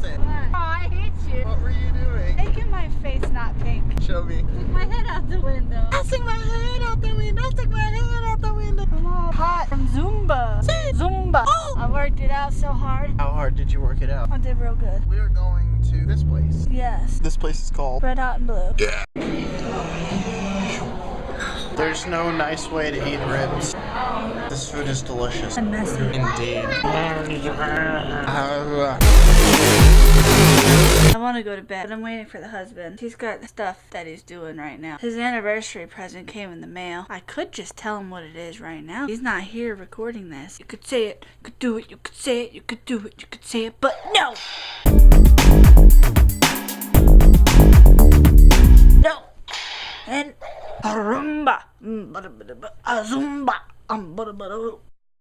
Kristen. What? Oh, I hate you. What were you doing? Making my face not pink. Show me. Stick my head out the window. I'll stick my head out the window. Stick my head out the window. I'm all hot from Zumba. Zumba. Oh. I worked it out so hard. How hard did you work it out? I did real good. We are going to this place. Yes. This place is called... Red, hot, and blue. Yeah. There's no nice way to eat ribs. This food is delicious. And messy. Indeed. I want to go to bed, but I'm waiting for the husband. He's got stuff that he's doing right now. His anniversary present came in the mail. I could just tell him what it is right now. He's not here recording this. You could say it, you could do it, you could say it, you could do it, you could say it, but no! No! And a roomba. A zumba.